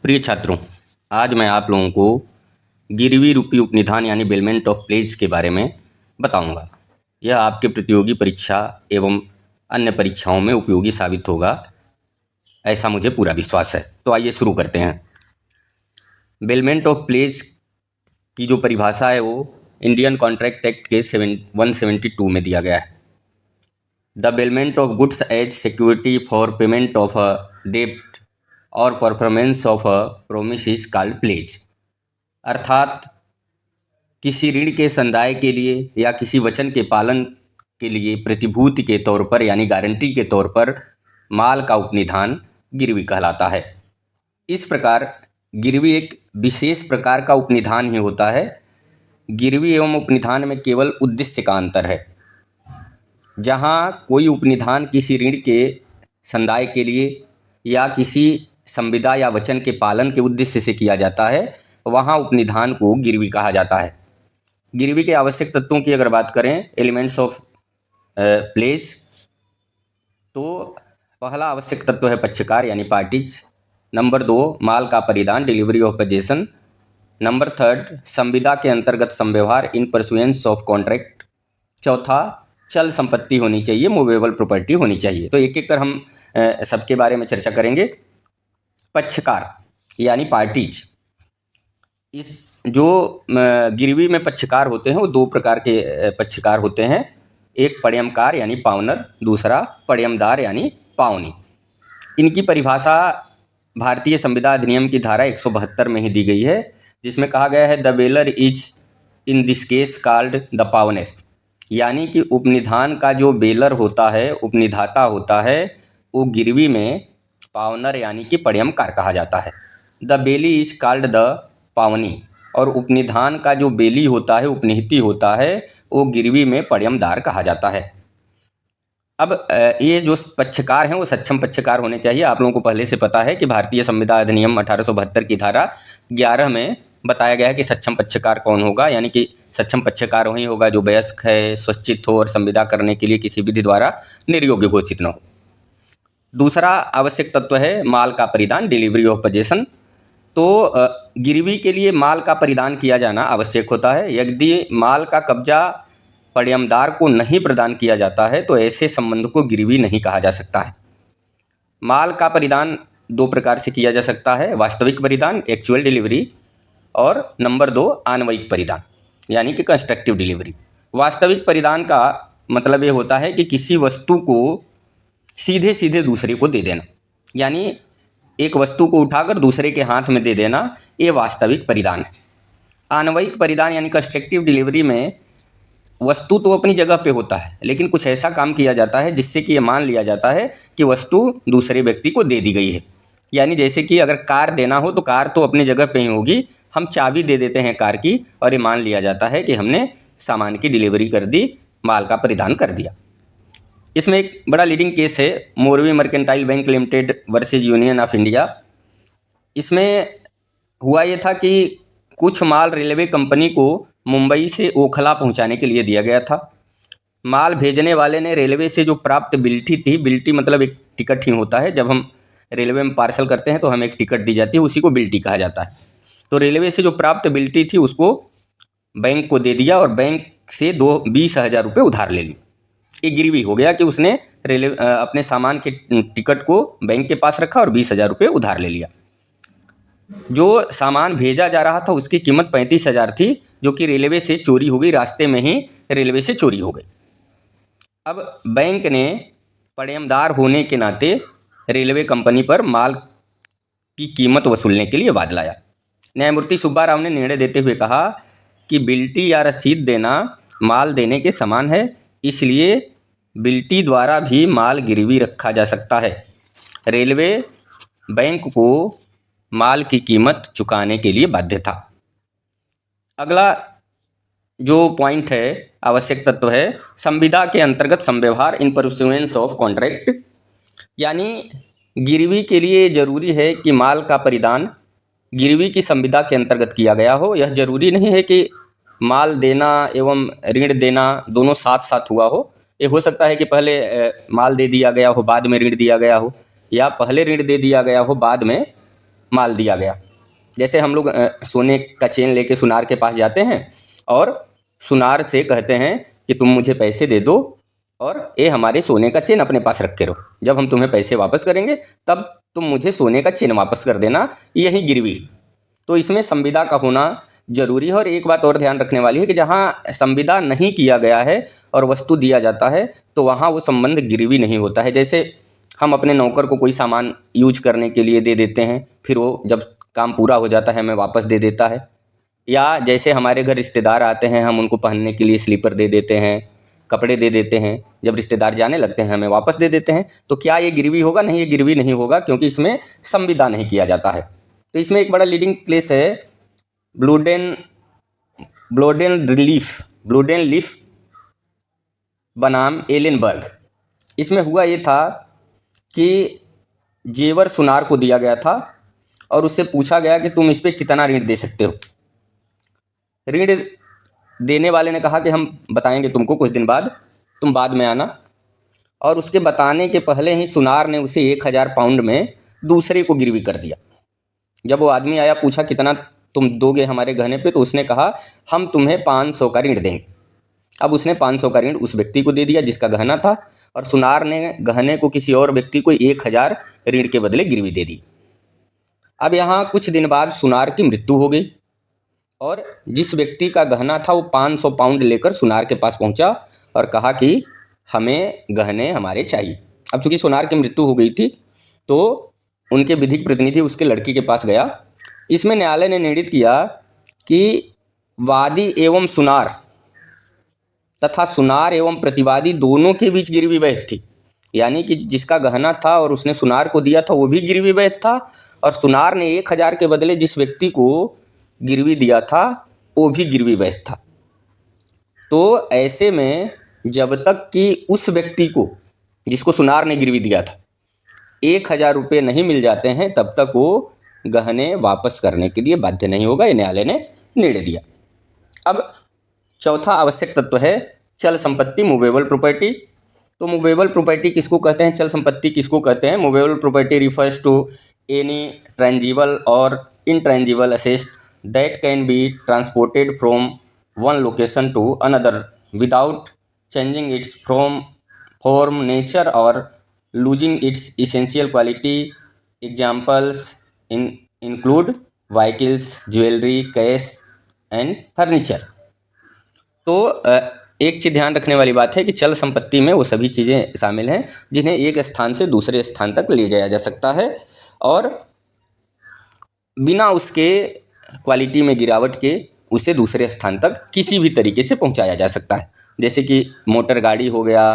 प्रिय छात्रों, आज मैं आप लोगों को गिरवी रूपी उपनिधान यानी बेलमेंट ऑफ प्लेज के बारे में बताऊंगा। यह आपके प्रतियोगी परीक्षा एवं अन्य परीक्षाओं में उपयोगी साबित होगा, ऐसा मुझे पूरा विश्वास है। तो आइए शुरू करते हैं। बेलमेंट ऑफ प्लेज की जो परिभाषा है वो इंडियन कॉन्ट्रैक्ट एक्ट के 172 में दिया गया है। The bailment of goods as security for payment of a डेब्ट और performance of a promise is called pledge. अर्थात किसी ऋण के संदाय के लिए या किसी वचन के पालन के लिए प्रतिभूति के तौर पर यानी गारंटी के तौर पर माल का उपनिधान गिरवी कहलाता है। इस प्रकार गिरवी एक विशेष प्रकार का उपनिधान ही होता है। गिरवी एवं उपनिधान में केवल उद्देश्य का अंतर है। जहाँ कोई उपनिधान किसी ऋण के संदाय के लिए या किसी संविदा या वचन के पालन के उद्देश्य से किया जाता है, वहाँ उपनिधान को गिरवी कहा जाता है। गिरवी के आवश्यक तत्वों की अगर बात करें, एलिमेंट्स ऑफ प्लेज, तो पहला आवश्यक तत्व है पक्षकार यानी पार्टीज। नंबर 2 माल का परिधान डिलीवरी ऑफ पोजेसन। नंबर 3 संविदा के अंतर्गत संव्यवहार इन परसुएंस ऑफ कॉन्ट्रैक्ट। चौथा चल संपत्ति होनी चाहिए, मूवेबल प्रॉपर्टी होनी चाहिए। तो एक एक कर हम सबके बारे में चर्चा करेंगे। पक्षकार यानी पार्टीज, इस जो गिरवी में पक्षकार होते हैं वो दो प्रकार के पक्षकार होते हैं। एक पड़यमकार यानी पावनर, दूसरा पड़यमदार यानी पावनी। इनकी परिभाषा भारतीय संविदा अधिनियम की धारा 172 में ही दी गई है, जिसमें कहा गया है the bailor is in this case called the pawnor. यानी कि उपनिधान का जो बेलर होता है, उपनिधाता होता है, वो गिरवी में पावनर यानी कि पड़यमकार कहा जाता है। The belly is called the पावनी, और उपनिधान का जो बेली होता है, उपनिहिती होता है, वो गिरवी में पड़यमदार कहा जाता है। अब ये जो पक्षकार हैं वो सक्षम पक्षकार होने चाहिए। आप लोगों को पहले से पता है कि भारतीय संविदा अधिनियम 1872 की धारा 11 में बताया गया है कि सक्षम पक्षकार कौन होगा। यानी कि सक्षम पक्षकार वही होगा जो वयस्क है, स्वच्छित हो और संविदा करने के लिए किसी विधि द्वारा निर्योग्य घोषित न हो। दूसरा आवश्यक तत्व है माल का परिधान डिलीवरी ऑफ पोजेसन। तो गिरवी के लिए माल का परिधान किया जाना आवश्यक होता है। यदि माल का कब्जा पड़यमदार को नहीं प्रदान किया जाता है तो ऐसे संबंध को गिरवी नहीं कहा जा सकता है। माल का परिधान दो प्रकार से किया जा सकता है, वास्तविक परिधान एक्चुअल डिलीवरी, और नंबर 2 आणविक परिधान यानी कि कंस्ट्रक्टिव डिलीवरी। वास्तविक परिधान का मतलब ये होता है कि किसी वस्तु को सीधे सीधे दूसरे को दे देना, यानी एक वस्तु को उठाकर दूसरे के हाथ में दे देना, ये वास्तविक परिधान है। आणविक परिधान यानी कंस्ट्रक्टिव डिलीवरी में वस्तु तो अपनी जगह पे होता है, लेकिन कुछ ऐसा काम किया जाता है जिससे कि ये मान लिया जाता है कि वस्तु दूसरे व्यक्ति को दे दी गई है। यानी जैसे कि अगर कार देना हो तो कार तो अपनी जगह पे ही होगी, हम चाबी दे देते हैं कार की और ये मान लिया जाता है कि हमने सामान की डिलीवरी कर दी, माल का परिधान कर दिया। इसमें एक बड़ा लीडिंग केस है Morvi mercantile bank limited versus union of India. इसमें हुआ ये था कि कुछ माल रेलवे कंपनी को मुंबई से ओखला पहुंचाने के लिए दिया गया था। माल भेजने वाले ने रेलवे से जो प्राप्त बिल्टी थी, बिल्टी मतलब एक टिकट ही होता है, जब हम रेलवे में पार्सल करते हैं तो हमें एक टिकट दी जाती है, उसी को बिल्टी कहा जाता है। तो रेलवे से जो प्राप्त बिल्टी थी उसको बैंक को दे दिया और बैंक से 20,000 रुपये उधार ले ली। ये गिरवी हो गया कि उसने अपने सामान के टिकट को बैंक के पास रखा और 20,000 रुपये उधार ले लिया। जो सामान भेजा जा रहा था उसकी कीमत 35,000 थी, जो कि रेलवे से चोरी हो गई, रास्ते में ही रेलवे से चोरी हो गई। अब बैंक ने पड़यमदार होने के नाते रेलवे कंपनी पर माल की कीमत वसूलने के लिए वाद लाया। न्यायमूर्ति सुब्बा राव ने निर्णय देते हुए कहा कि बिल्टी या रसीद देना माल देने के समान है, इसलिए बिल्टी द्वारा भी माल गिरवी रखा जा सकता है। रेलवे बैंक को माल की कीमत चुकाने के लिए बाध्य था। अगला जो पॉइंट है, आवश्यक तत्व है संविदा के अंतर्गत संव्यवहार इन परसुएंस ऑफ कॉन्ट्रैक्ट। यानी गिरवी के लिए जरूरी है कि माल का परिधान गिरवी की संविदा के अंतर्गत किया गया हो। यह जरूरी नहीं है कि माल देना एवं ऋण देना दोनों साथ साथ हुआ हो। ये हो सकता है कि पहले माल दे दिया गया हो, बाद में ऋण दिया गया हो, या पहले ऋण दे दिया गया हो, बाद में माल दिया गया। जैसे हम लोग सोने का चेन लेके सुनार के पास जाते हैं और सुनार से कहते हैं कि तुम मुझे पैसे दे दो और ये हमारे सोने का चेन अपने पास रख के रहो, जब हम तुम्हें पैसे वापस करेंगे तब तुम मुझे सोने का चेन वापस कर देना, यही गिरवी। तो इसमें संविदा का होना जरूरी है। और एक बात और ध्यान रखने वाली है कि जहाँ संविदा नहीं किया गया है और वस्तु दिया जाता है तो वहाँ वो संबंध गिरवी नहीं होता है। जैसे हम अपने नौकर को कोई सामान यूज करने के लिए दे देते हैं, फिर वो जब काम पूरा हो जाता है हमें वापस दे देता है। या जैसे हमारे घर रिश्तेदार आते हैं, हम उनको पहनने के लिए स्लीपर दे देते हैं, कपड़े दे देते हैं, जब रिश्तेदार जाने लगते हैं हमें वापस दे देते हैं। तो क्या ये गिरवी होगा? नहीं, ये गिरवी नहीं होगा, क्योंकि इसमें संविदा नहीं किया जाता है। तो इसमें एक बड़ा लीडिंग प्लेस है ब्लोडेन लीफ बनाम एलेनबर्ग। इसमें हुआ ये था कि जेवर सुनार को दिया गया था और उससे पूछा गया कि तुम इस पर कितना ऋण दे सकते हो। ऋण देने वाले ने कहा कि हम बताएंगे तुमको कुछ दिन बाद, तुम बाद में आना। और उसके बताने के पहले ही सुनार ने उसे 1000 पाउंड में दूसरे को गिरवी कर दिया। जब वो आदमी आया, पूछा कितना तुम दोगे हमारे गहने पे, तो उसने कहा हम तुम्हें 500 का ऋण देंगे। अब उसने 500 का ऋण उस व्यक्ति को दे दिया जिसका गहना था, और सुनार ने गहने को किसी और व्यक्ति को 1000 ऋण के बदले गिरवी दे दी। अब यहाँ कुछ दिन बाद सुनार की मृत्यु हो गई और जिस व्यक्ति का गहना था वो 500 पाउंड लेकर सुनार के पास पहुंचा और कहा कि हमें गहने हमारे चाहिए। अब चूंकि सुनार की मृत्यु हो गई थी तो उनके विधिक प्रतिनिधि उसके लड़की के पास गया। इसमें न्यायालय ने निर्णित किया कि वादी एवं सुनार तथा सुनार एवं प्रतिवादी दोनों के बीच गिरवी वैध थी। यानी कि जिसका गहना था और उसने सुनार को दिया था वो भी गिरवी वैध था, और सुनार ने 1000 के बदले जिस व्यक्ति को गिरवी दिया था वो भी गिरवी वैध था। तो ऐसे में जब तक कि उस व्यक्ति को जिसको सुनार ने गिरवी दिया था 1000 रुपये नहीं मिल जाते हैं तब तक वो गहने वापस करने के लिए बाध्य नहीं होगा, ये न्यायालय ने निर्णय दिया। अब चौथा आवश्यक तत्व है चल संपत्ति, मूवेबल प्रॉपर्टी। तो मूवेबल प्रॉपर्टी किसको कहते हैं, चल संपत्ति किसको कहते हैं? Movable property refers to any tangible और intangible asset that can be transported from one location to another without changing its form, nature और losing its essential quality. Examples include vehicles, jewellery, cash and furniture. तो एक चीज़ ध्यान रखने वाली बात है कि चल संपत्ति में वो सभी चीज़ें शामिल हैं जिन्हें एक स्थान से दूसरे स्थान तक ले जाया जा सकता है और बिना उसके क्वालिटी में गिरावट के उसे दूसरे स्थान तक किसी भी तरीके से पहुंचाया जा सकता है। जैसे कि मोटर गाड़ी हो गया,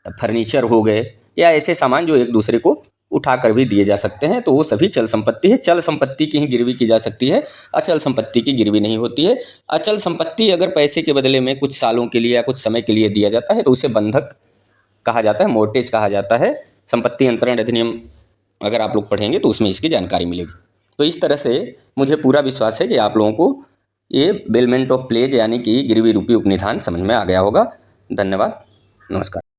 फर्नीचर हो गए, या ऐसे सामान जो एक दूसरे को उठा कर भी दिए जा सकते हैं, तो वो सभी चल संपत्ति है। चल संपत्ति की ही गिरवी की जा सकती है, अचल संपत्ति की गिरवी नहीं होती है। अचल संपत्ति अगर पैसे के बदले में कुछ सालों के लिए या कुछ समय के लिए दिया जाता है तो उसे बंधक कहा जाता है, मोर्टेज कहा जाता है। संपत्ति अंतरण अधिनियम अगर आप लोग पढ़ेंगे तो उसमें इसकी जानकारी मिलेगी। तो इस तरह से मुझे पूरा विश्वास है कि आप लोगों को ये बेलमेंट ऑफ प्लेज यानी कि गिरवी रूपी उपनिधान समझ में आ गया होगा। धन्यवाद, नमस्कार।